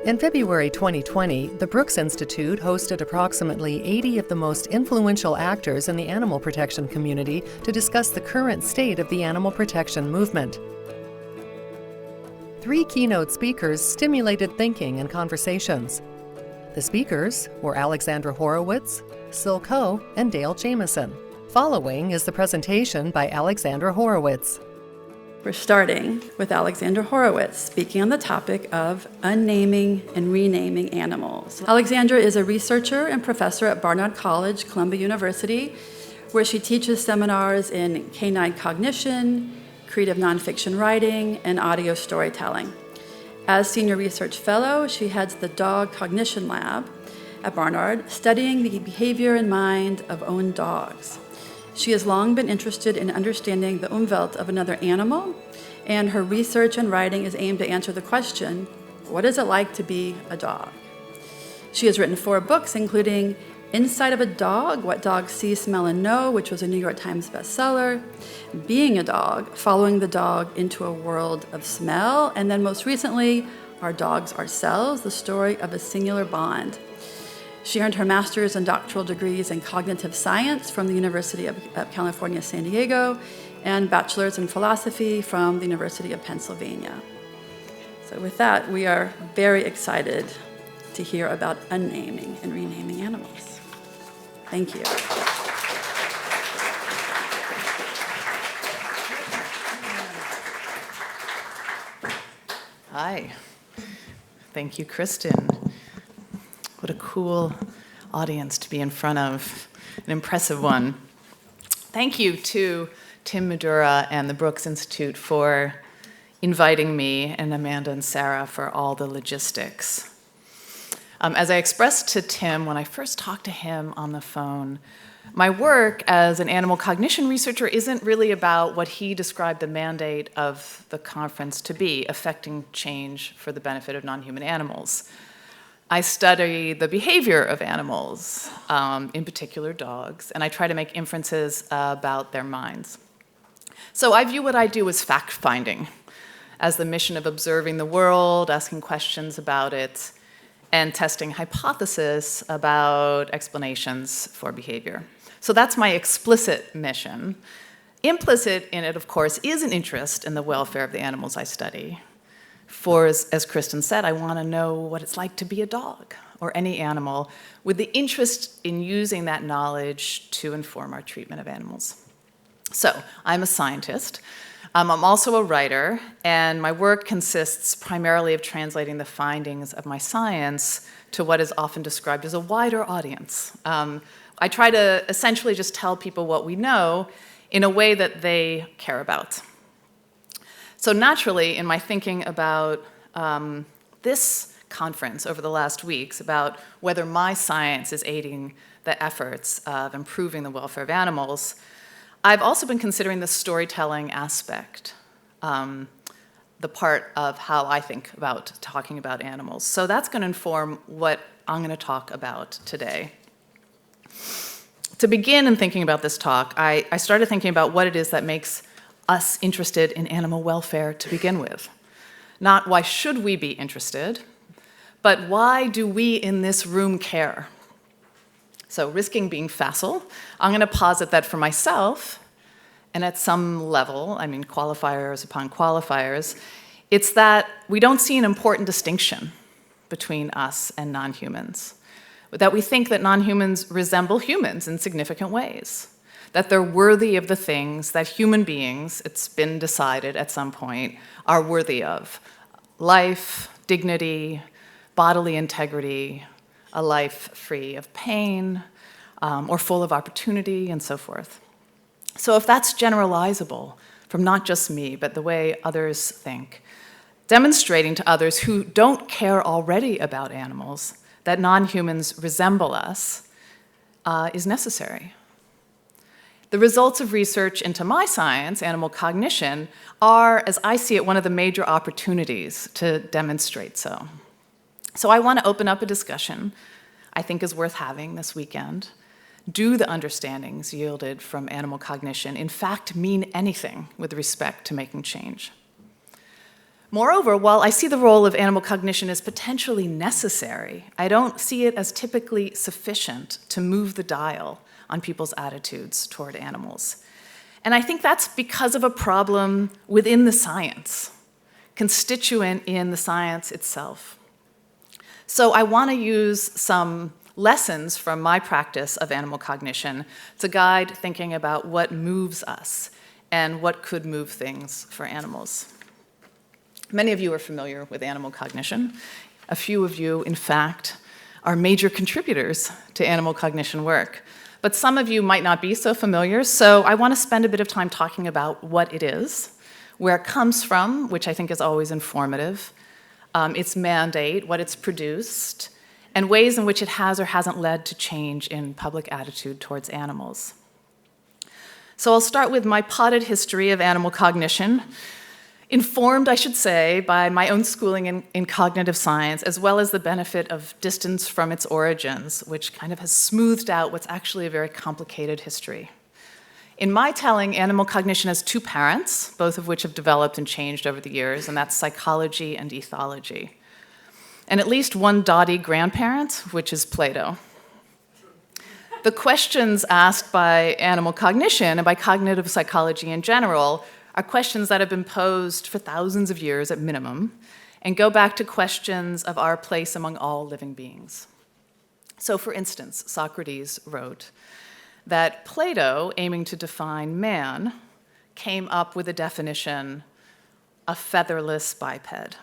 In February 2020, the Brooks Institute hosted approximately 80 of the most influential actors in the animal protection community to discuss the current state of the animal protection movement. 3 keynote speakers stimulated thinking and conversations. The speakers were Alexandra Horowitz, Sil Coe, and Dale Jamieson. Following is the presentation by Alexandra Horowitz. We're starting with Alexandra Horowitz speaking on the topic of unnaming and renaming animals. Alexandra is a researcher and professor at Barnard College, Columbia University, where she teaches seminars in canine cognition, creative nonfiction writing, and audio storytelling. As senior research fellow, she heads the Dog Cognition Lab at Barnard, studying the behavior and mind of owned dogs. She has long been interested in understanding the Umwelt of another animal, and her research and writing is aimed to answer the question, what is it like to be a dog? She has written 4 books, including Inside of a Dog, What Dogs See, Smell, and Know, which was a New York Times bestseller, Being a Dog, Following the Dog into a World of Smell, and then most recently, Our Dogs Ourselves, the story of a singular bond. She earned her master's and doctoral degrees in cognitive science from the University of California, San Diego, and bachelor's in philosophy from the University of Pennsylvania. So with that, we are very excited to hear about unnaming and renaming animals. Thank you. Hi. Thank you, Kristen. What a cool audience to be in front of, an impressive one. Thank you to Tim Madura and the Brooks Institute for inviting me, and Amanda and Sarah for all the logistics. As I expressed to Tim when I first talked to him on the phone, my work as an animal cognition researcher isn't really about what he described the mandate of the conference to be, affecting change for the benefit of non-human animals. I study the behavior of animals, in particular dogs, and I try to make inferences about their minds. So I view what I do as fact-finding, as the mission of observing the world, asking questions about it, and testing hypotheses about explanations for behavior. So that's my explicit mission. Implicit in it, of course, is an interest in the welfare of the animals I study. For, as Kristen said, I want to know what it's like to be a dog or any animal, with the interest in using that knowledge to inform our treatment of animals. So, I'm a scientist. I'm also a writer, and my work consists primarily of translating the findings of my science to what is often described as a wider audience. I try to essentially just tell people what we know in a way that they care about. So naturally, in my thinking about this conference over the last weeks, about whether my science is aiding the efforts of improving the welfare of animals, I've also been considering the storytelling aspect, the part of how I think about talking about animals. So that's going to inform what I'm going to talk about today. To begin in thinking about this talk, I started thinking about what it is that makes us interested in animal welfare to begin with. Not why should we be interested, but why do we in this room care? So risking being facile, I'm going to posit that for myself, and at some level, I mean qualifiers upon qualifiers, it's that we don't see an important distinction between us and non-humans, that we think that non-humans resemble humans in significant ways, that they're worthy of the things that human beings, it's been decided at some point, are worthy of. Life, dignity, bodily integrity, a life free of pain, or full of opportunity, and so forth. So if that's generalizable from not just me, but the way others think, demonstrating to others who don't care already about animals that non-humans resemble us is necessary. The results of research into my science, animal cognition, are, as I see it, one of the major opportunities to demonstrate so. So I want to open up a discussion I think is worth having this weekend. Do the understandings yielded from animal cognition in fact mean anything with respect to making change? Moreover, while I see the role of animal cognition as potentially necessary, I don't see it as typically sufficient to move the dial on people's attitudes toward animals. And I think that's because of a problem within the science, constituent in the science itself. So I want to use some lessons from my practice of animal cognition to guide thinking about what moves us and what could move things for animals. Many of you are familiar with animal cognition. A few of you, in fact, are major contributors to animal cognition work. But some of you might not be so familiar, so I want to spend a bit of time talking about what it is, where it comes from, which I think is always informative, its mandate, what it's produced, and ways in which it has or hasn't led to change in public attitude towards animals. So I'll start with my potted history of animal cognition, informed, I should say, by my own schooling in cognitive science, as well as the benefit of distance from its origins, which kind of has smoothed out what's actually a very complicated history. In my telling, animal cognition has two parents, both of which have developed and changed over the years, and that's psychology and ethology. And at least one dotty grandparent, which is Plato. The questions asked by animal cognition and by cognitive psychology in general are questions that have been posed for thousands of years at minimum and go back to questions of our place among all living beings. So, for instance, Socrates wrote that Plato, aiming to define man, came up with a definition, a featherless biped.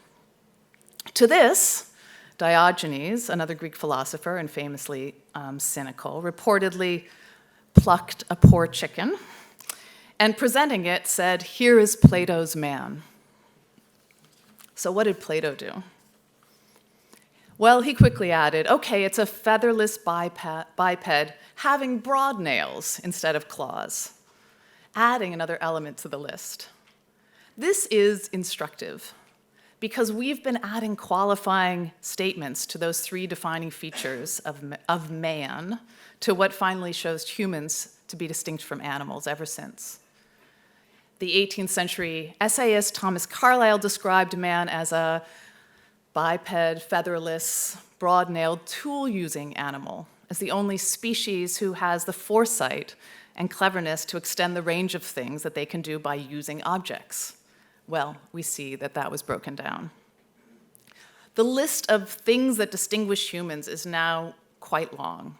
To this, Diogenes, another Greek philosopher and famously cynical, reportedly plucked a poor chicken and presenting it said, "Here is Plato's man." So what did Plato do? Well, he quickly added, okay, it's a featherless biped having broad nails instead of claws, adding another element to the list. This is instructive because we've been adding qualifying statements to those three defining features of man to what finally shows humans to be distinct from animals ever since. The 18th century essayist Thomas Carlyle described man as a biped, featherless, broad-nailed, tool-using animal, as the only species who has the foresight and cleverness to extend the range of things that they can do by using objects. Well, we see that that was broken down. The list of things that distinguish humans is now quite long.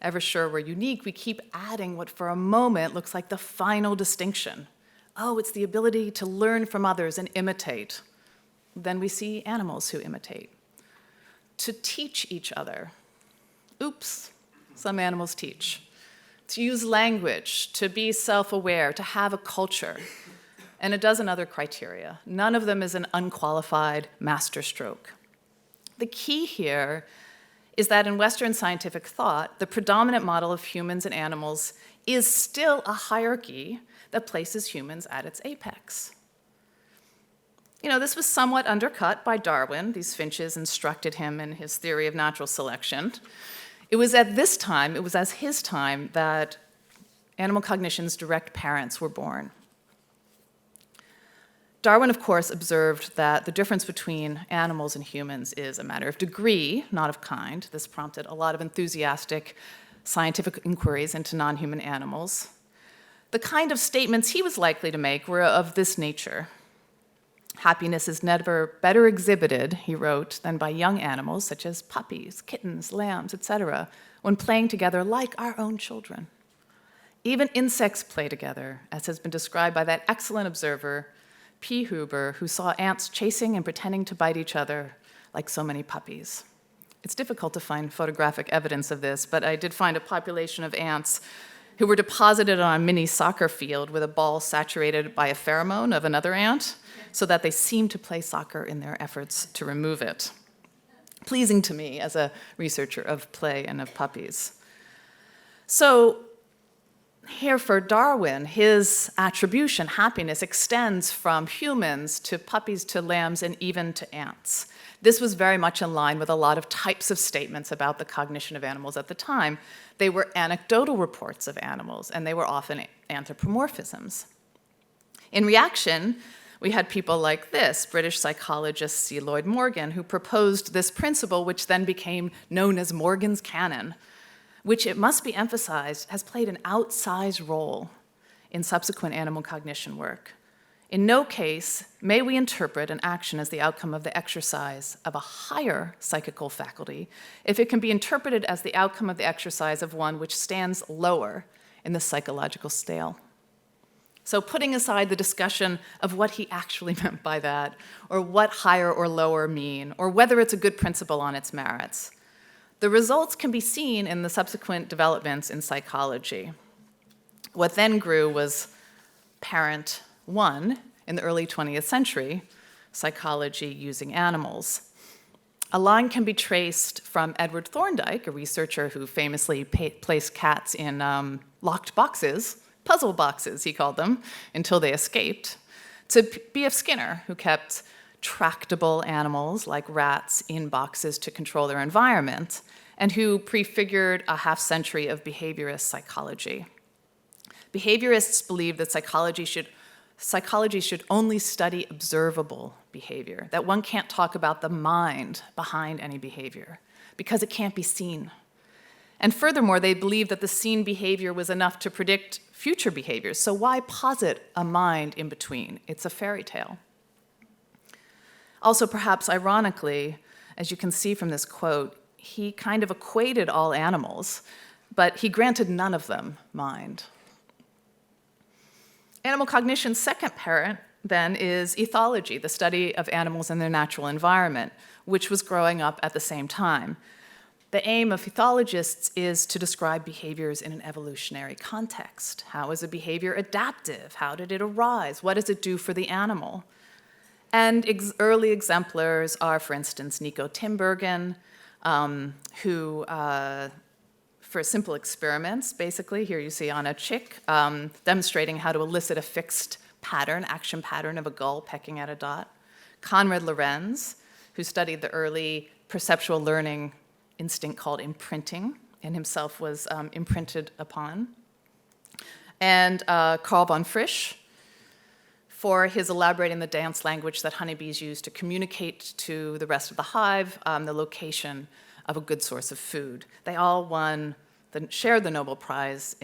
Ever sure we're unique, we keep adding what for a moment looks like the final distinction. Oh, it's the ability to learn from others and imitate. Then we see animals who imitate. To teach each other. Oops, some animals teach. To use language, to be self-aware, to have a culture, and a dozen other criteria. None of them is an unqualified masterstroke. The key here is that in Western scientific thought, the predominant model of humans and animals is still a hierarchy that places humans at its apex. You know, this was somewhat undercut by Darwin. These finches instructed him in his theory of natural selection. It was as his time, that animal cognition's direct parents were born. Darwin, of course, observed that the difference between animals and humans is a matter of degree, not of kind. This prompted a lot of enthusiastic scientific inquiries into non-human animals. The kind of statements he was likely to make were of this nature. Happiness is never better exhibited, he wrote, than by young animals such as puppies, kittens, lambs, etc., when playing together like our own children. Even insects play together, as has been described by that excellent observer, P. Huber, who saw ants chasing and pretending to bite each other like so many puppies. It's difficult to find photographic evidence of this, but I did find a population of ants who were deposited on a mini soccer field with a ball saturated by a pheromone of another ant, so that they seemed to play soccer in their efforts to remove it. Pleasing to me as a researcher of play and of puppies. So here for Darwin, his attribution, happiness, extends from humans to puppies to lambs and even to ants. This was very much in line with a lot of types of statements about the cognition of animals at the time. They were anecdotal reports of animals, and they were often anthropomorphisms. In reaction, we had people like this, British psychologist C. Lloyd Morgan, who proposed this principle, which then became known as Morgan's canon, which, it must be emphasized, has played an outsized role in subsequent animal cognition work. In no case may we interpret an action as the outcome of the exercise of a higher psychical faculty if it can be interpreted as the outcome of the exercise of one which stands lower in the psychological scale. So putting aside the discussion of what he actually meant by that, or what higher or lower mean, or whether it's a good principle on its merits, the results can be seen in the subsequent developments in psychology. What then grew was parent one in the early 20th century, psychology using animals. A line can be traced from Edward Thorndike, a researcher who famously placed cats in locked boxes, puzzle boxes, he called them, until they escaped, to B.F. Skinner, who kept tractable animals like rats in boxes to control their environment, and who prefigured a half-century of behaviorist psychology. Behaviorists believe that psychology should only study observable behavior, that one can't talk about the mind behind any behavior because it can't be seen. And furthermore, they believed that the seen behavior was enough to predict future behaviors, so why posit a mind in between? It's a fairy tale. Also, perhaps ironically, as you can see from this quote, he kind of equated all animals, but he granted none of them mind. Animal cognition's second parent, then, is ethology, the study of animals in their natural environment, which was growing up at the same time. The aim of ethologists is to describe behaviors in an evolutionary context. How is a behavior adaptive? How did it arise? What does it do for the animal? And early exemplars are, for instance, Nico Tinbergen, who for simple experiments, basically, here you see on a chick, demonstrating how to elicit a fixed pattern, action pattern of a gull pecking at a dot. Konrad Lorenz, who studied the early perceptual learning instinct called imprinting, and himself was imprinted upon. And Carl von Frisch, for his elaborating the dance language that honeybees use to communicate to the rest of the hive the location of a good source of food. They all shared the Nobel Prize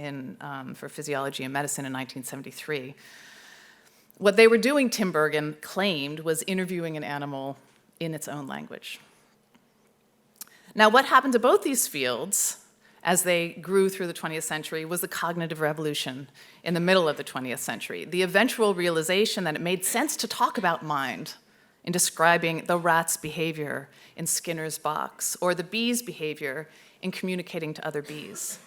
for Physiology and Medicine in 1973. What they were doing, Tinbergen claimed, was interviewing an animal in its own language. Now, what happened to both these fields as they grew through the 20th century was the cognitive revolution in the middle of the 20th century, the eventual realization that it made sense to talk about mind in describing the rat's behavior in Skinner's box, or the bee's behavior in communicating to other bees.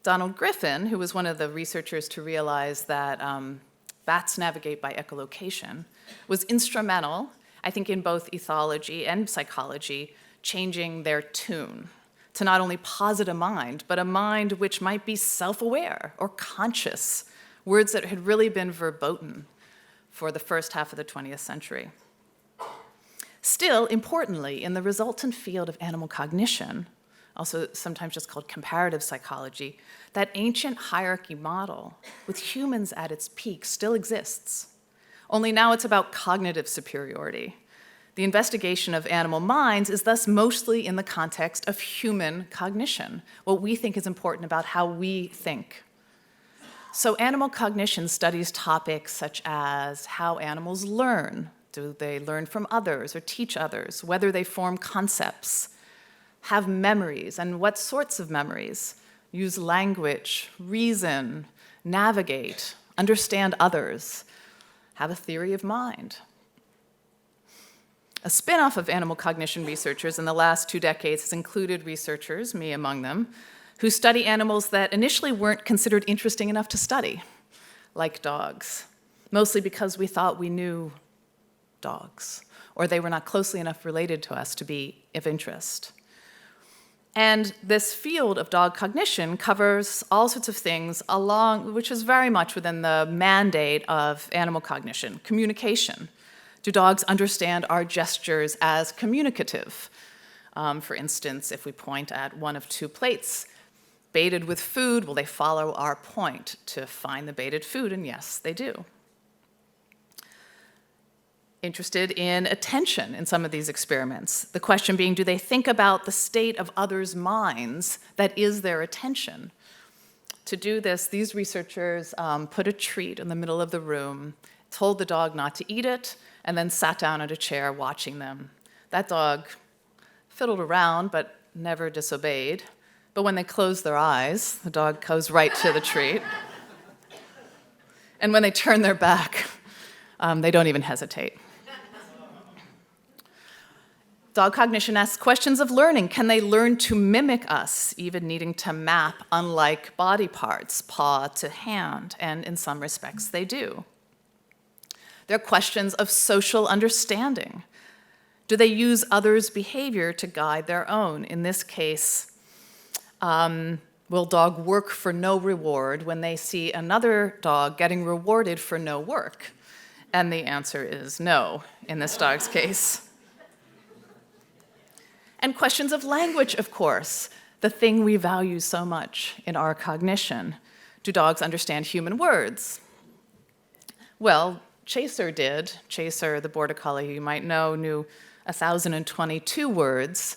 Donald Griffin, who was one of the researchers to realize that bats navigate by echolocation, was instrumental, I think, in both ethology and psychology, changing their tune to not only posit a mind, but a mind which might be self-aware or conscious, words that had really been verboten for the first half of the 20th century. Still, importantly, in the resultant field of animal cognition, also sometimes just called comparative psychology, that ancient hierarchy model with humans at its peak still exists. Only now it's about cognitive superiority. The investigation of animal minds is thus mostly in the context of human cognition, what we think is important about how we think. So animal cognition studies topics such as how animals learn. Do they learn from others or teach others? Whether they form concepts, have memories, and what sorts of memories, use language, reason, navigate, understand others, have a theory of mind. A spin-off of animal cognition researchers in the last 2 decades has included researchers, me among them, who study animals that initially weren't considered interesting enough to study, like dogs, mostly because we thought we knew dogs, or they were not closely enough related to us to be of interest. And this field of dog cognition covers all sorts of things which is very much within the mandate of animal cognition, communication. Do dogs understand our gestures as communicative? For instance, if we point at one of 2 plates baited with food, will they follow our point to find the baited food? And yes, they do. interested in attention in some of these experiments. The question being, do they think about the state of others' minds that is their attention? To do this, these researchers put a treat in the middle of the room, told the dog not to eat it, and then sat down at a chair watching them. That dog fiddled around, but never disobeyed. But when they closed their eyes, the dog goes right to the treat. And when they turn their back, they don't even hesitate. Dog cognition asks questions of learning. Can they learn to mimic us, even needing to map unlike body parts, paw to hand? And in some respects, they do. There are questions of social understanding. Do they use others' behavior to guide their own? In this case, will dog work for no reward when they see another dog getting rewarded for no work? And the answer is no, in this dog's case. And questions of language, of course, the thing we value so much in our cognition. Do dogs understand human words? Well, Chaser did. Chaser, the border collie you might know, knew 1,022 words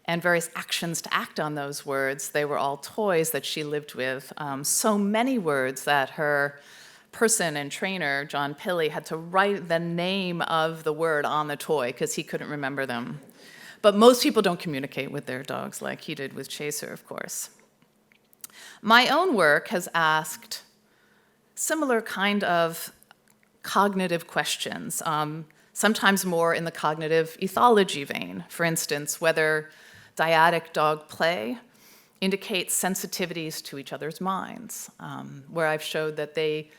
and various actions to act on those words. They were all toys that she lived with. So many words that her person and trainer, John Pilley, had to write the name of the word on the toy because he couldn't remember them. But most people don't communicate with their dogs like he did with Chaser, of course. My own work has asked similar kind of cognitive questions, sometimes more in the cognitive ethology vein. For instance, whether dyadic dog play indicates sensitivities to each other's minds, where I've showed that they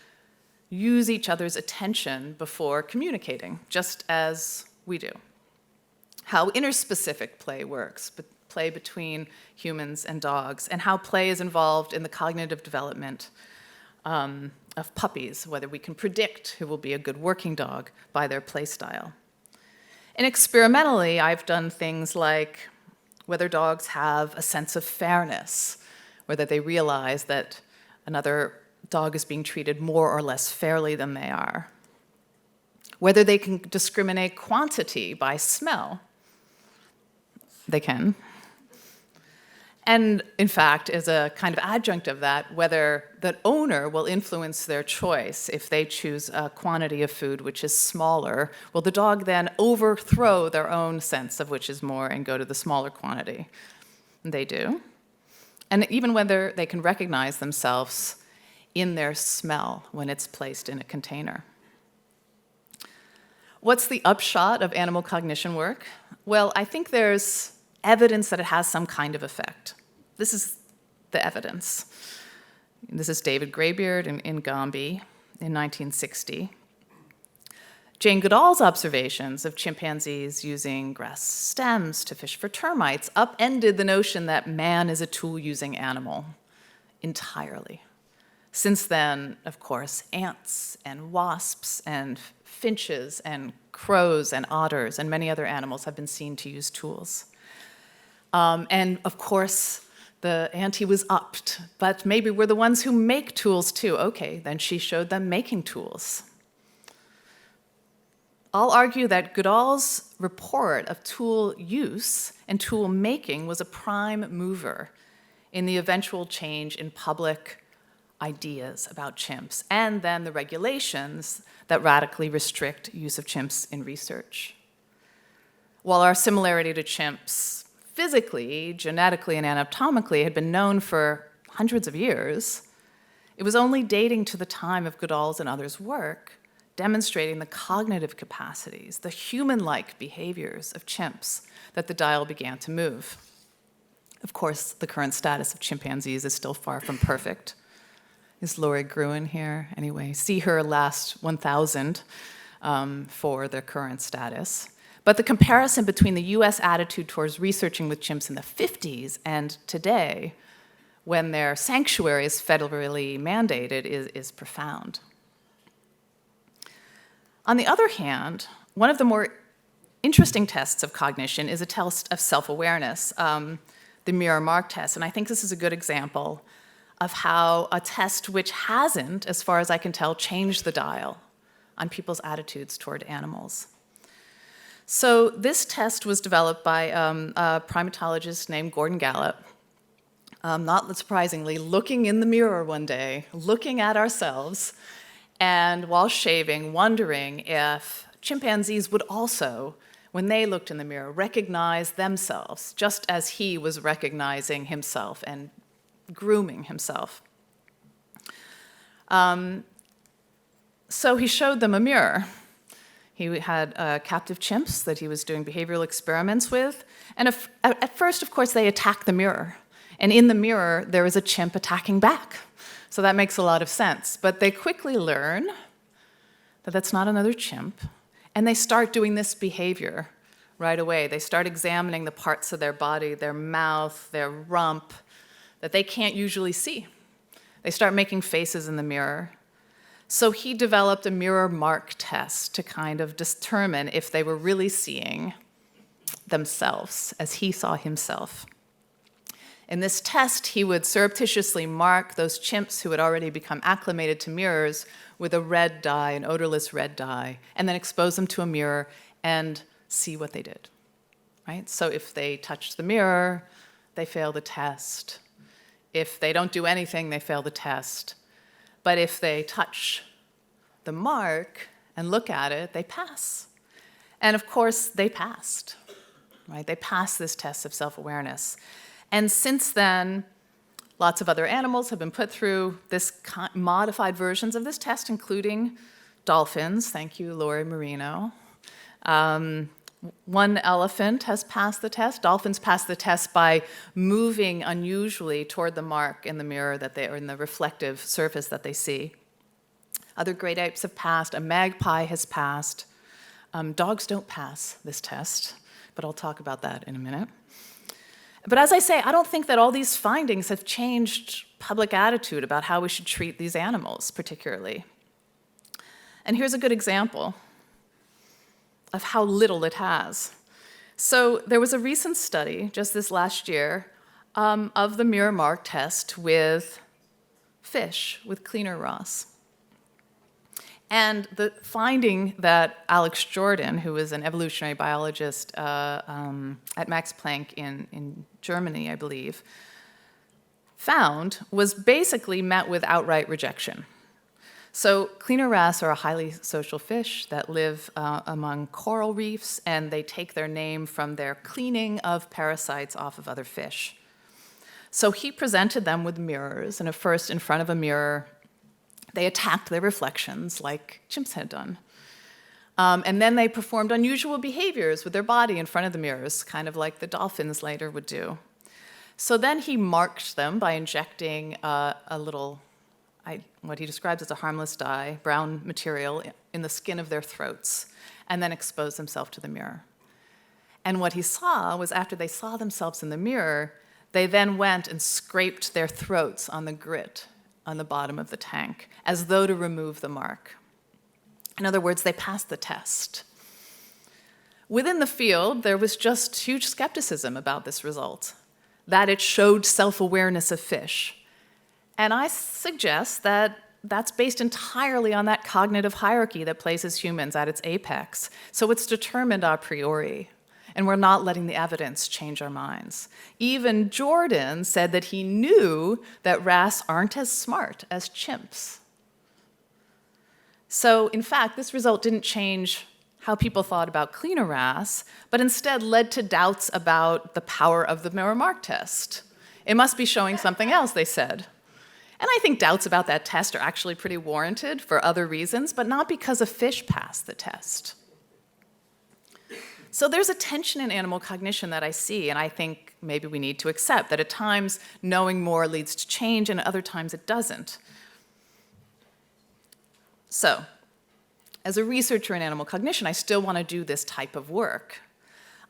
use each other's attention before communicating, just as we do. How interspecific play works, play between humans and dogs, and how play is involved in the cognitive development of puppies, whether we can predict who will be a good working dog by their play style. And experimentally, I've done things like whether dogs have a sense of fairness, whether they realize that another dog is being treated more or less fairly than they are, whether they can discriminate quantity by smell. They can. And in fact, as a kind of adjunct of that, whether the owner will influence their choice. If they choose a quantity of food which is smaller, will the dog then overthrow their own sense of which is more and go to the smaller quantity? And they do. And even whether they can recognize themselves in their smell when it's placed in a container. What's the upshot of animal cognition work? Well, I think there's evidence that it has some kind of effect. This is the evidence. This is David Greybeard in Gombe in 1960. Jane Goodall's observations of chimpanzees using grass stems to fish for termites upended the notion that man is a tool-using animal entirely. Since then, of course, ants and wasps and finches and crows and otters and many other animals have been seen to use tools. And of course, the ante was upped, but maybe we're the ones who make tools too. Okay, then she showed them making tools. I'll argue that Goodall's report of tool use and tool making was a prime mover in the eventual change in public ideas about chimps, and then the regulations that radically restrict use of chimps in research. While our similarity to chimps physically, genetically, and anatomically had been known for hundreds of years, it was only dating to the time of Goodall's and others' work, demonstrating the cognitive capacities, the human-like behaviors of chimps, that the dial began to move. Of course, the current status of chimpanzees is still far from perfect. Is Lori Gruen here? Anyway, see her last 1,000 for their current status. But the comparison between the US attitude towards researching with chimps in the 50s and today, when their sanctuary is federally mandated, is profound. On the other hand, one of the more interesting tests of cognition is a test of self-awareness, the mirror-mark test. And I think this is a good example of how a test which hasn't, as far as I can tell, changed the dial on people's attitudes toward animals. So this test was developed by a primatologist named Gordon Gallup. Not surprisingly, looking in the mirror one day, looking at ourselves, and while shaving, wondering if chimpanzees would also, when they looked in the mirror, recognize themselves, just as he was recognizing himself and grooming himself. So he showed them a mirror. He had captive chimps that he was doing behavioral experiments with. And at first, of course, they attacked the mirror. And in the mirror, there was a chimp attacking back. So that makes a lot of sense. But they quickly learn that that's not another chimp. And they start doing this behavior right away. They start examining the parts of their body, their mouth, their rump, that they can't usually see. They start making faces in the mirror. So he developed a mirror mark test to kind of determine if they were really seeing themselves as he saw himself. In this test, he would surreptitiously mark those chimps who had already become acclimated to mirrors with a red dye, an odorless red dye, and then expose them to a mirror and see what they did, right? So if they touched the mirror, they fail the test. If they don't do anything, they fail the test. But if they touch the mark and look at it, they pass. And of course, they passed, right? They passed this test of self-awareness. And since then, lots of other animals have been put through this modified versions of this test, including dolphins. Thank you, Lori Marino. One elephant has passed the test. Dolphins pass the test by moving unusually toward the mark in the mirror or in the reflective surface that they see. Other great apes have passed. A magpie has passed. Dogs don't pass this test, but I'll talk about that in a minute. But as I say, I don't think that all these findings have changed public attitude about how we should treat these animals, particularly. And here's a good example of how little it has. So there was a recent study, just this last year, of the mirror mark test with fish, with cleaner Ross. And the finding that Alex Jordan, who is an evolutionary biologist at Max Planck in Germany, I believe, found was basically met with outright rejection. So cleaner wrasse are a highly social fish that live among coral reefs, and they take their name from their cleaning of parasites off of other fish. So he presented them with mirrors, and at first in front of a mirror, they attacked their reflections like chimps had done. And then they performed unusual behaviors with their body in front of the mirrors, kind of like the dolphins later would do. So then he marked them by injecting a little, what he describes as a harmless dye, brown material, in the skin of their throats, and then exposed himself to the mirror. And what he saw was after they saw themselves in the mirror, they then went and scraped their throats on the grit on the bottom of the tank, as though to remove the mark. In other words, they passed the test. Within the field, there was just huge skepticism about this result, that it showed self-awareness of fish. And I suggest that that's based entirely on that cognitive hierarchy that places humans at its apex. So it's determined a priori, and we're not letting the evidence change our minds. Even Jordan said that he knew that wrasse aren't as smart as chimps. So in fact, this result didn't change how people thought about cleaner wrasse, but instead led to doubts about the power of the mirror mark test. It must be showing something else, they said. And I think doubts about that test are actually pretty warranted for other reasons, but not because a fish passed the test. So there's a tension in animal cognition that I see, and I think maybe we need to accept that at times knowing more leads to change, and at other times it doesn't. So, as a researcher in animal cognition, I still want to do this type of work.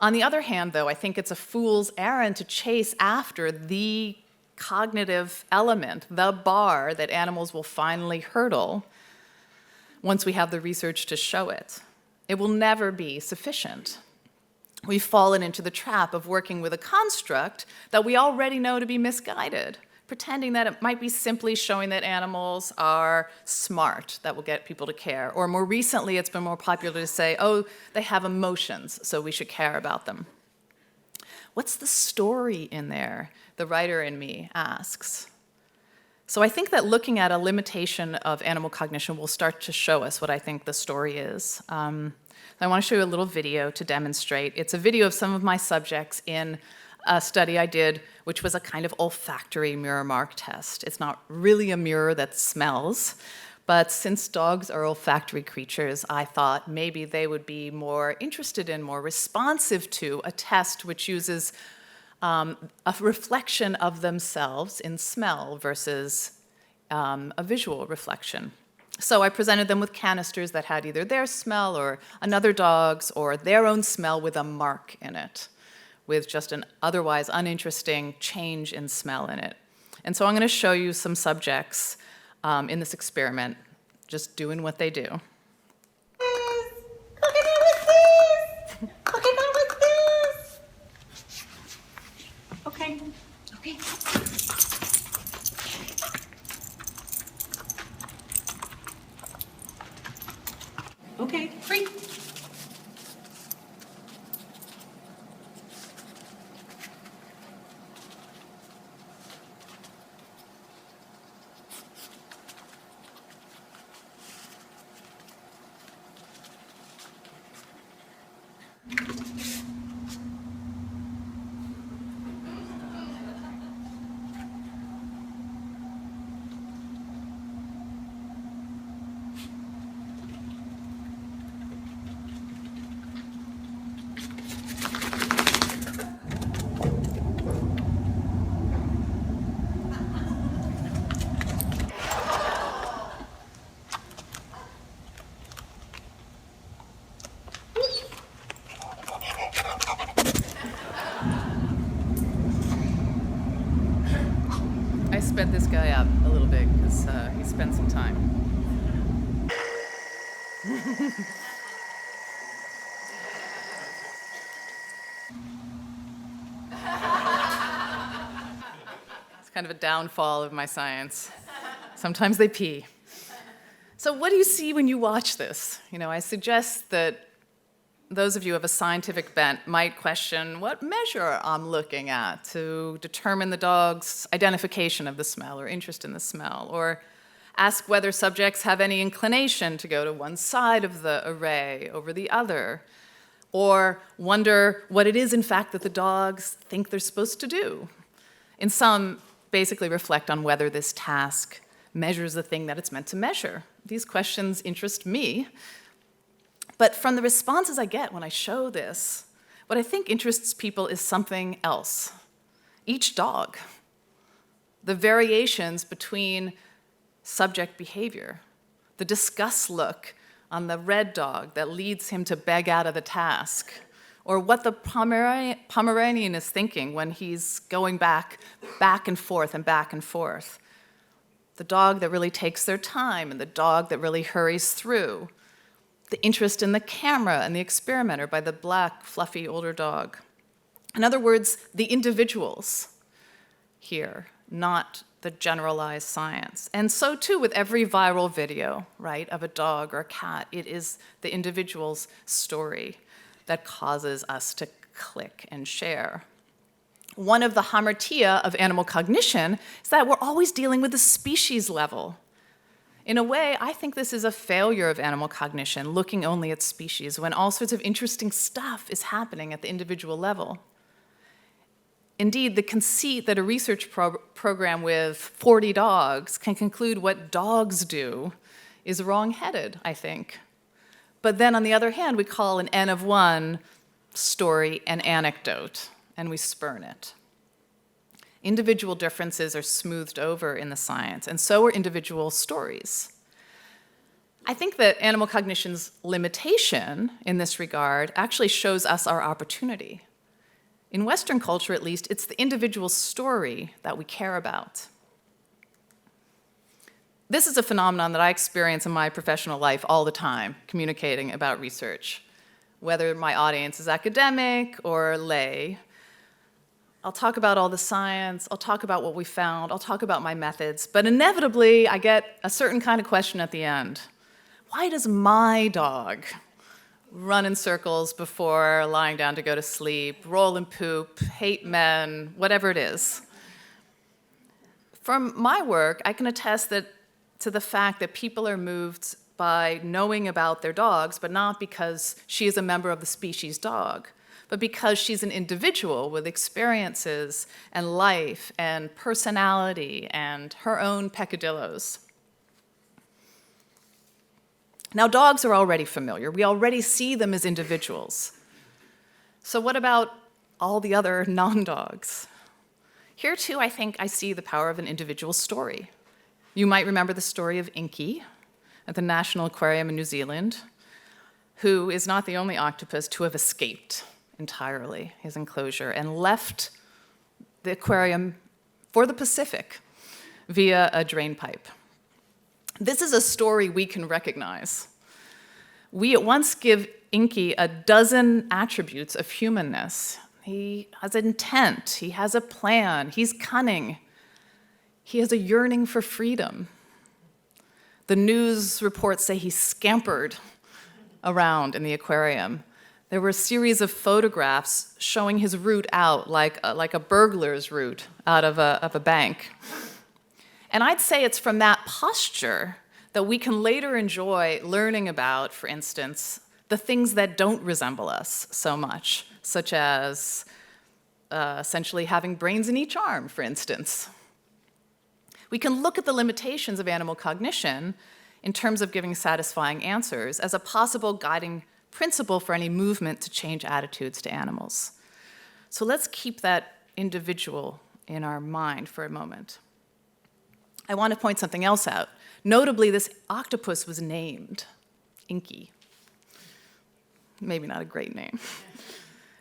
On the other hand, though, I think it's a fool's errand to chase after the cognitive element, the bar that animals will finally hurdle once we have the research to show it. It will never be sufficient. We've fallen into the trap of working with a construct that we already know to be misguided, pretending that it might be simply showing that animals are smart that will get people to care. Or more recently, it's been more popular to say, oh, they have emotions, so we should care about them. What's the story in there? The writer in me asks. So I think that looking at a limitation of animal cognition will start to show us what I think the story is. I want to show you a little video to demonstrate. It's a video of some of my subjects in a study I did, which was a kind of olfactory mirror mark test. It's not really a mirror that smells, but since dogs are olfactory creatures, I thought maybe they would be more interested in, more responsive to a test which uses a reflection of themselves in smell versus a visual reflection. So I presented them with canisters that had either their smell or another dog's or their own smell with a mark in it, with just an otherwise uninteresting change in smell in it. And so I'm going to show you some subjects in this experiment just doing what they do. Okay. Okay. Okay, free. I sped this guy up a little bit because he spent some time. It's kind of a downfall of my science. Sometimes they pee. So what do you see when you watch this? I suggest that those of you who have a scientific bent might question what measure I'm looking at to determine the dog's identification of the smell or interest in the smell, or ask whether subjects have any inclination to go to one side of the array over the other, or wonder what it is, in fact, that the dogs think they're supposed to do. In some, basically reflect on whether this task measures the thing that it's meant to measure. These questions interest me. But from the responses I get when I show this, what I think interests people is something else. Each dog, the variations between subject behavior, the disgust look on the red dog that leads him to beg out of the task, or what the Pomeranian is thinking when he's going back and forth and back and forth. The dog that really takes their time and the dog that really hurries through. The interest in the camera and the experimenter by the black, fluffy, older dog. In other words, the individuals here, not the generalized science. And so too with every viral video, right, of a dog or a cat, it is the individual's story that causes us to click and share. One of the hamartia of animal cognition is that we're always dealing with the species level. In a way, I think this is a failure of animal cognition, looking only at species, when all sorts of interesting stuff is happening at the individual level. Indeed, the conceit that a research program with 40 dogs can conclude what dogs do is wrong-headed, I think. But then, on the other hand, we call an N of one story an anecdote, and we spurn it. Individual differences are smoothed over in the science, and so are individual stories. I think that animal cognition's limitation in this regard actually shows us our opportunity. In Western culture, at least, it's the individual story that we care about. This is a phenomenon that I experience in my professional life all the time, communicating about research, whether my audience is academic or lay. I'll talk about all the science, I'll talk about what we found, I'll talk about my methods, but inevitably I get a certain kind of question at the end. Why does my dog run in circles before lying down to go to sleep, roll and poop, hate men, whatever it is? From my work, I can attest to the fact that people are moved by knowing about their dogs, but not because she is a member of the species dog, but because she's an individual with experiences and life and personality and her own peccadillos. Now, dogs are already familiar. We already see them as individuals. So what about all the other non-dogs? Here, too, I think I see the power of an individual story. You might remember the story of Inky at the National Aquarium in New Zealand, who is not the only octopus to have escaped entirely his enclosure and left the aquarium for the Pacific via a drain pipe. This is a story we can recognize. We at once give Inky a dozen attributes of humanness. He has intent, he has a plan, he's cunning, he has a yearning for freedom. The news reports say he scampered around in the aquarium. There were a series of photographs showing his route out like a burglar's route out of a bank. And I'd say it's from that posture that we can later enjoy learning about, for instance, the things that don't resemble us so much, such as essentially having brains in each arm, for instance. We can look at the limitations of animal cognition in terms of giving satisfying answers as a possible guiding principle for any movement to change attitudes to animals. So let's keep that individual in our mind for a moment. I want to point something else out. Notably, this octopus was named Inky. Maybe not a great name.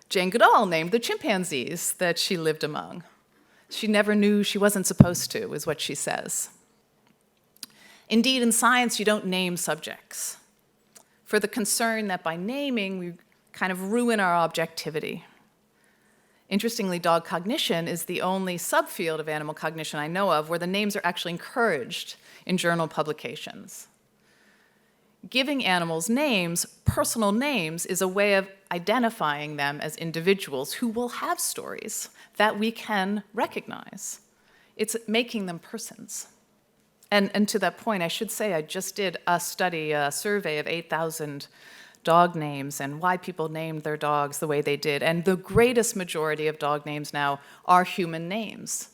Jane Goodall named the chimpanzees that she lived among. She never knew she wasn't supposed to, is what she says. Indeed, in science, you don't name subjects for the concern that by naming, we kind of ruin our objectivity. Interestingly, dog cognition is the only subfield of animal cognition I know of where the names are actually encouraged in journal publications. Giving animals names, personal names, is a way of identifying them as individuals who will have stories that we can recognize. It's making them persons. And to that point, I should say I just did a study, a survey of 8,000 dog names and why people named their dogs the way they did. And the greatest majority of dog names now are human names.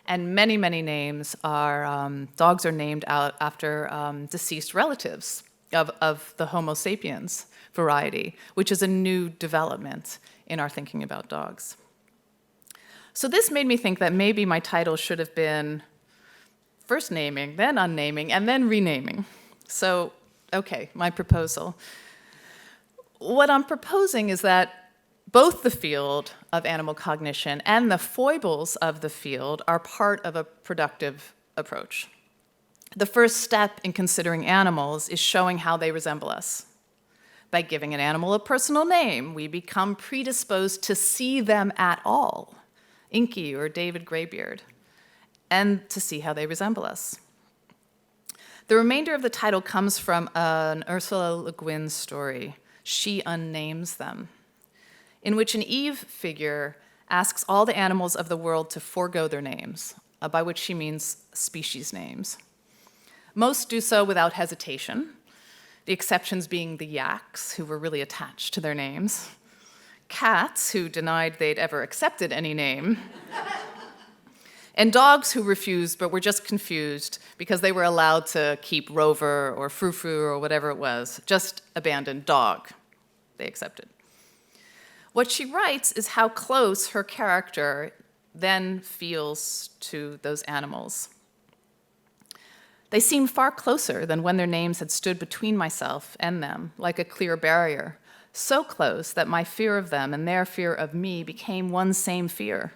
And many, many names are, dogs are named out after deceased relatives of the Homo sapiens variety, which is a new development in our thinking about dogs. So this made me think that maybe my title should have been first naming, then unnaming, and then renaming. So, okay, my proposal. What I'm proposing is that both the field of animal cognition and the foibles of the field are part of a productive approach. The first step in considering animals is showing how they resemble us. By giving an animal a personal name, we become predisposed to see them at all, Inky or David Greybeard, and to see how they resemble us. The remainder of the title comes from an Ursula Le Guin story, She Unnames Them, in which an Eve figure asks all the animals of the world to forego their names, by which she means species names. Most do so without hesitation, the exceptions being the yaks, who were really attached to their names, cats, who denied they'd ever accepted any name, and dogs who refused but were just confused because they were allowed to keep Rover or Frou-Frou or whatever it was, just abandoned dog they accepted. What she writes is how close her character then feels to those animals. They seemed far closer than when their names had stood between myself and them, like a clear barrier, so close that my fear of them and their fear of me became one same fear.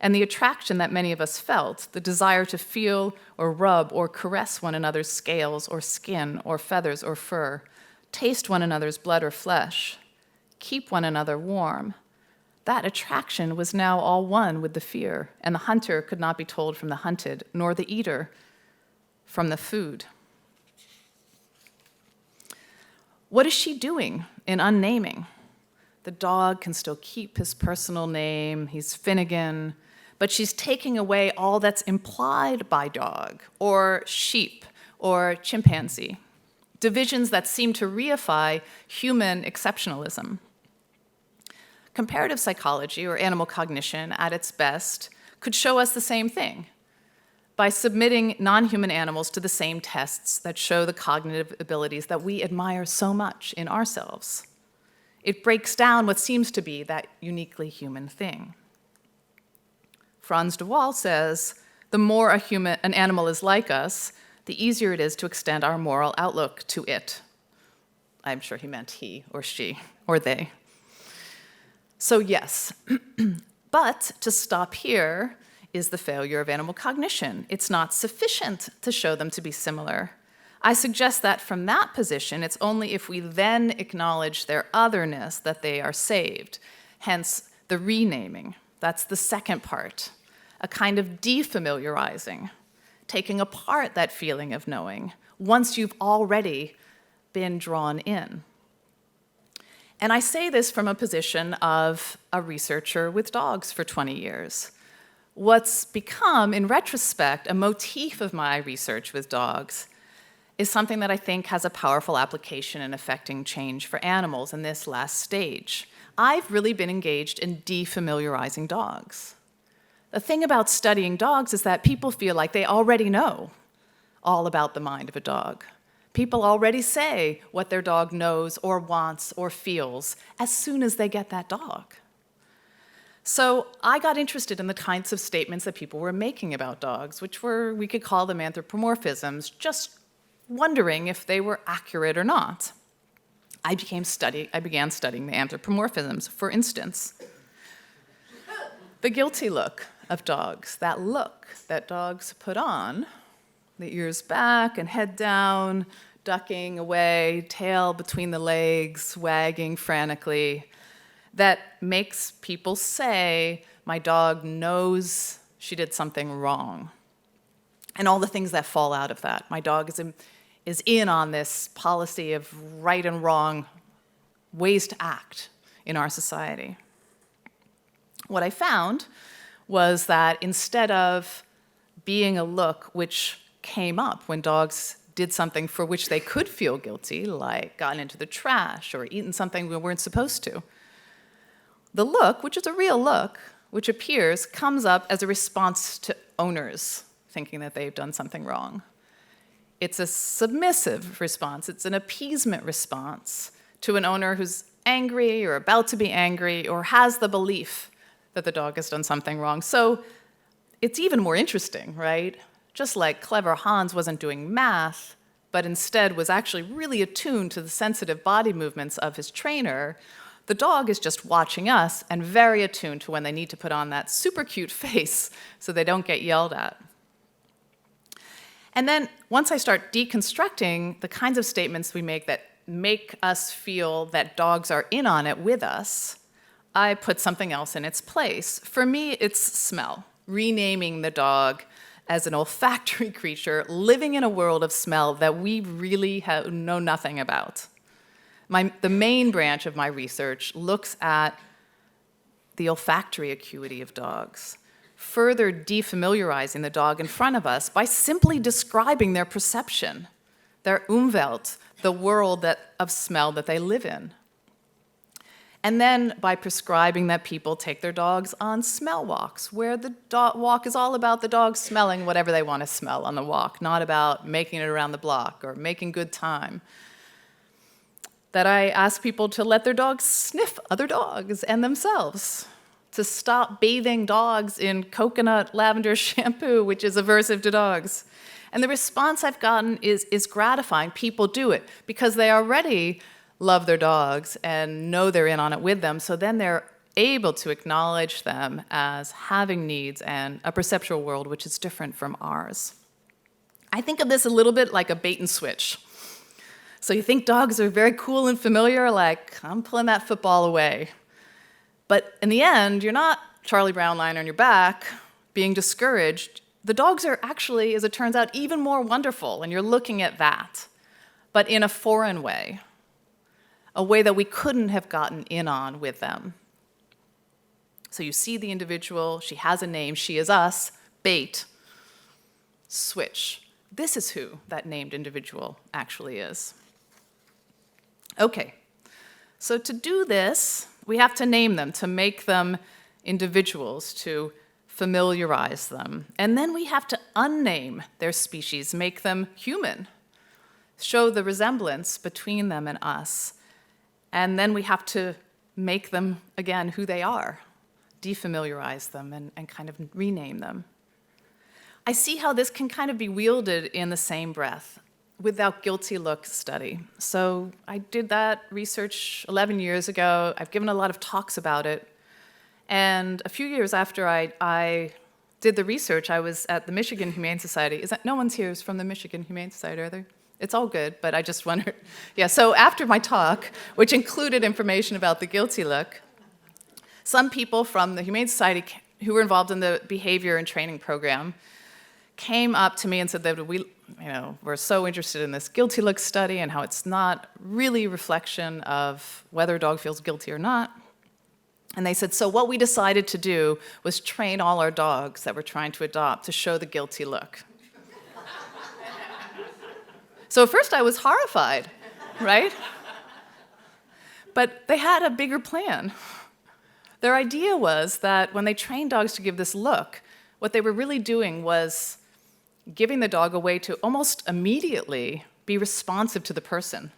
And the attraction that many of us felt, the desire to feel or rub or caress one another's scales or skin or feathers or fur, taste one another's blood or flesh, keep one another warm, that attraction was now all one with the fear, and the hunter could not be told from the hunted, nor the eater from the food. What is she doing in unnaming? The dog can still keep his personal name, he's Finnegan, but she's taking away all that's implied by dog, or sheep, or chimpanzee, divisions that seem to reify human exceptionalism. Comparative psychology, or animal cognition at its best, could show us the same thing by submitting non-human animals to the same tests that show the cognitive abilities that we admire so much in ourselves. It breaks down what seems to be that uniquely human thing. Franz de Waal says, the more an animal is like us, the easier it is to extend our moral outlook to it. I'm sure he meant he or she or they. So yes, but to stop here is the failure of animal cognition. It's not sufficient to show them to be similar. I suggest that from that position, it's only if we then acknowledge their otherness that they are saved, hence the renaming. That's the second part, a kind of defamiliarizing, taking apart that feeling of knowing once you've already been drawn in. And I say this from a position of a researcher with dogs for 20 years. What's become, in retrospect, a motif of my research with dogs is something that I think has a powerful application in affecting change for animals in this last stage. I've really been engaged in defamiliarizing dogs. The thing about studying dogs is that people feel like they already know all about the mind of a dog. People already say what their dog knows or wants or feels as soon as they get that dog. So I got interested in the kinds of statements that people were making about dogs, which we could call them anthropomorphisms, just wondering if they were accurate or not. I began studying the anthropomorphisms. For instance, the guilty look of dogs, that look that dogs put on, the ears back and head down, ducking away, tail between the legs, wagging frantically, that makes people say, my dog knows she did something wrong. And all the things that fall out of that. My dog is in on this policy of right and wrong ways to act in our society. What I found was that instead of being a look which came up when dogs did something for which they could feel guilty, like gotten into the trash or eaten something we weren't supposed to, the look, which is a real look, which appears, comes up as a response to owners thinking that they've done something wrong. It's a submissive response. It's an appeasement response to an owner who's angry or about to be angry or has the belief that the dog has done something wrong. So it's even more interesting, right? Just like clever Hans wasn't doing math, but instead was actually really attuned to the sensitive body movements of his trainer, the dog is just watching us and very attuned to when they need to put on that super cute face so they don't get yelled at. And then once I start deconstructing the kinds of statements we make that make us feel that dogs are in on it with us, I put something else in its place. For me, it's smell, renaming the dog as an olfactory creature living in a world of smell that we really know nothing about. The main branch of my research looks at the olfactory acuity of dogs, further defamiliarizing the dog in front of us by simply describing their perception, their Umwelt, the world of smell that they live in. And then by prescribing that people take their dogs on smell walks, where the walk is all about the dog smelling whatever they want to smell on the walk, not about making it around the block or making good time. That I ask people to let their dogs sniff other dogs and themselves, to stop bathing dogs in coconut lavender shampoo, which is aversive to dogs. And the response I've gotten is gratifying. People do it because they already love their dogs and know they're in on it with them, so then they're able to acknowledge them as having needs and a perceptual world which is different from ours. I think of this a little bit like a bait and switch. So you think dogs are very cool and familiar, like, I'm pulling that football away. But in the end, you're not Charlie Brown lying on your back, being discouraged. The dogs are actually, as it turns out, even more wonderful, and you're looking at that, but in a foreign way, a way that we couldn't have gotten in on with them. So you see the individual, she has a name, she is us, bait, switch. This is who that named individual actually is. Okay, so to do this, we have to name them, to make them individuals, to familiarize them. And then we have to unname their species, make them human, show the resemblance between them and us. And then we have to make them, again, who they are, defamiliarize them and kind of rename them. I see how this can kind of be wielded in the same breath with our guilty look study. So I did that research 11 years ago. I've given a lot of talks about it. And a few years after I did the research, I was at the Michigan Humane Society. No one's here is from the Michigan Humane Society, are there? It's all good, but I just wondered. Yeah, so after my talk, which included information about the guilty look, some people from the Humane Society who were involved in the behavior and training program came up to me and said that we're so interested in this guilty look study and how it's not really a reflection of whether a dog feels guilty or not. And they said, so what we decided to do was train all our dogs that we're trying to adopt to show the guilty look. So at first I was horrified, right? But they had a bigger plan. Their idea was that when they trained dogs to give this look, what they were really doing was giving the dog a way to almost immediately be responsive to the person,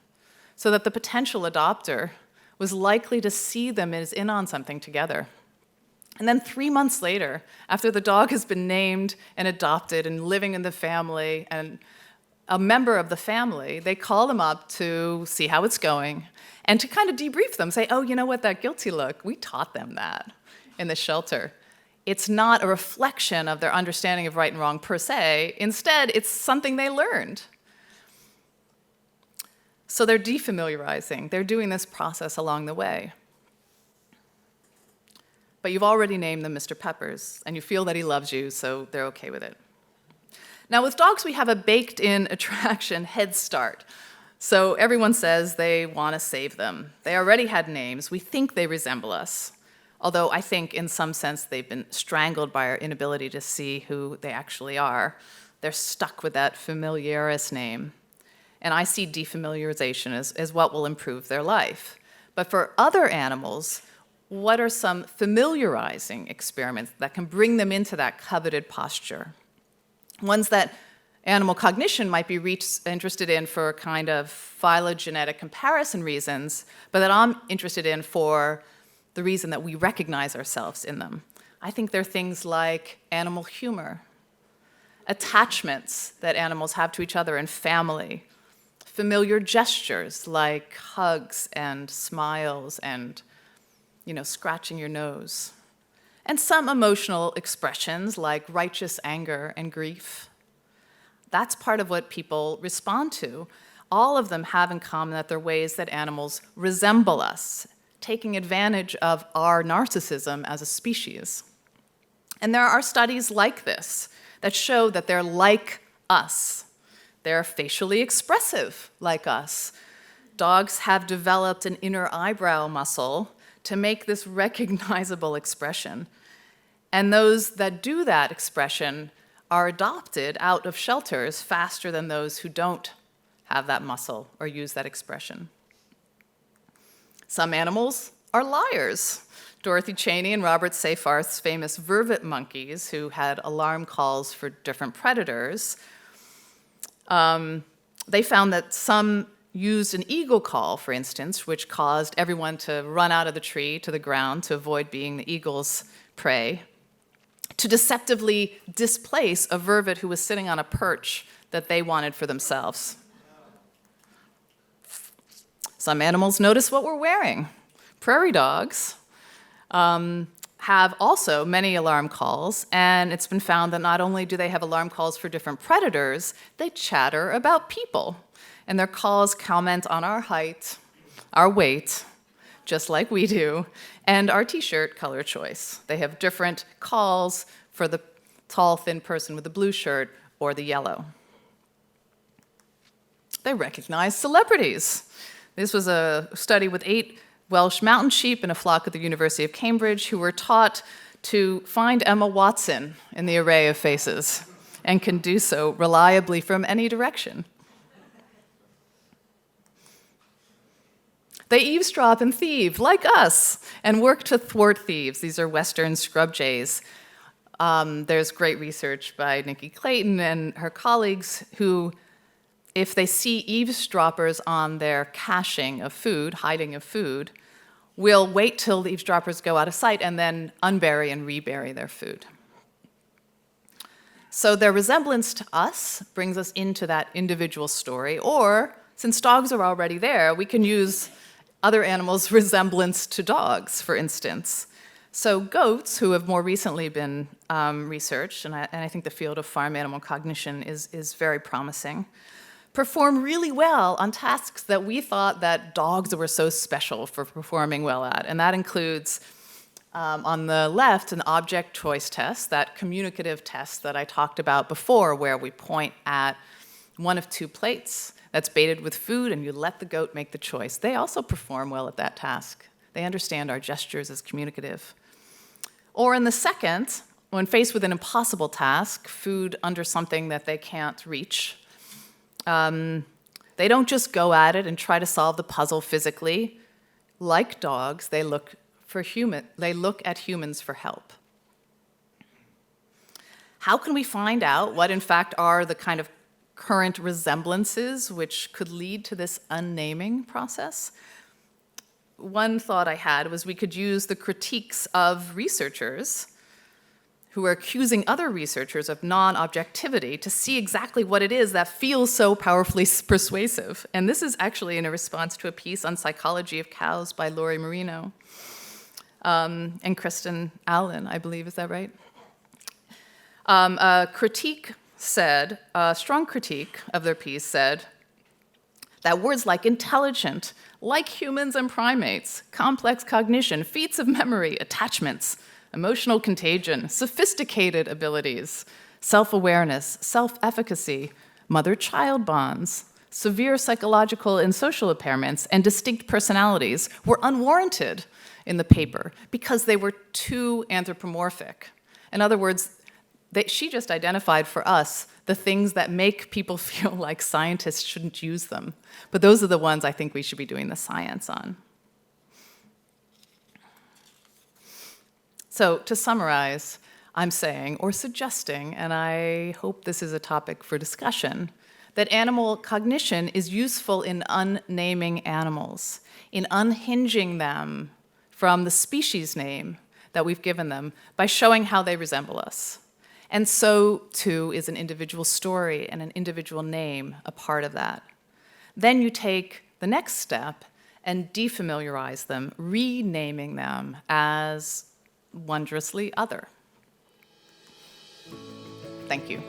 so that the potential adopter was likely to see them as in on something together. And then 3 months later, after the dog has been named and adopted and living in the family and a member of the family, they call them up to see how it's going and to kind of debrief them, say, oh, you know what, that guilty look, we taught them that in the shelter. It's not a reflection of their understanding of right and wrong per se. Instead, it's something they learned. So they're defamiliarizing. They're doing this process along the way. But you've already named them Mr. Peppers, and you feel that he loves you, so they're okay with it. Now, with dogs, we have a baked-in attraction head start. So everyone says they want to save them. They already had names. We think they resemble us. Although I think in some sense they've been strangled by our inability to see who they actually are. They're stuck with that familiaris name. And I see defamiliarization as what will improve their life. But for other animals, what are some familiarizing experiments that can bring them into that coveted posture? Ones that animal cognition might be interested in for kind of phylogenetic comparison reasons, but that I'm interested in for the reason that we recognize ourselves in them. I think they're things like animal humor, attachments that animals have to each other and family, familiar gestures like hugs and smiles and, scratching your nose, and some emotional expressions like righteous anger and grief. That's part of what people respond to. All of them have in common that they're ways that animals resemble us, taking advantage of our narcissism as a species. And there are studies like this that show that they're like us. They're facially expressive like us. Dogs have developed an inner eyebrow muscle to make this recognizable expression. And those that do that expression are adopted out of shelters faster than those who don't have that muscle or use that expression. Some animals are liars. Dorothy Cheney and Robert Seyfarth's famous vervet monkeys, who had alarm calls for different predators, they found that some used an eagle call, for instance, which caused everyone to run out of the tree to the ground to avoid being the eagle's prey, to deceptively displace a vervet who was sitting on a perch that they wanted for themselves. Some animals notice what we're wearing. Prairie dogs have also many alarm calls, and it's been found that not only do they have alarm calls for different predators, they chatter about people. And their calls comment on our height, our weight, just like we do, and our t-shirt color choice. They have different calls for the tall, thin person with the blue shirt or the yellow. They recognize celebrities. This was a study with 8 Welsh mountain sheep in a flock at the University of Cambridge who were taught to find Emma Watson in the array of faces and can do so reliably from any direction. They eavesdrop and thieve, like us, and work to thwart thieves. These are Western scrub jays. There's great research by Nikki Clayton and her colleagues who, if they see eavesdroppers on their caching of food, hiding of food, will wait till the eavesdroppers go out of sight and then unbury and rebury their food. So their resemblance to us brings us into that individual story, or since dogs are already there, we can use other animals' resemblance to dogs, for instance. So goats, who have more recently been researched, and I think the field of farm animal cognition is very promising, perform really well on tasks that we thought that dogs were so special for performing well at. And that includes, on the left, an object choice test, that communicative test that I talked about before, where we point at one of 2 plates that's baited with food, and you let the goat make the choice. They also perform well at that task. They understand our gestures as communicative. Or in the second, when faced with an impossible task, food under something that they can't reach, they don't just go at it and try to solve the puzzle physically. Like dogs, they look at humans for help. How can we find out what, in fact, are the kind of current resemblances which could lead to this unnaming process? One thought I had was we could use the critiques of researchers who are accusing other researchers of non-objectivity to see exactly what it is that feels so powerfully persuasive. And this is actually in a response to a piece on psychology of cows by Lori Marino and Kristen Allen, I believe, is that right? A strong critique of their piece said that words like intelligent, like humans and primates, complex cognition, feats of memory, attachments, emotional contagion, sophisticated abilities, self-awareness, self-efficacy, mother-child bonds, severe psychological and social impairments, and distinct personalities were unwarranted in the paper because they were too anthropomorphic. In other words, she just identified for us the things that make people feel like scientists shouldn't use them. But those are the ones I think we should be doing the science on. So to summarize, I'm saying, or suggesting, and I hope this is a topic for discussion, that animal cognition is useful in unnaming animals, in unhinging them from the species name that we've given them by showing how they resemble us. And so, too, is an individual story and an individual name a part of that. Then you take the next step and defamiliarize them, renaming them as wondrously other. Thank you.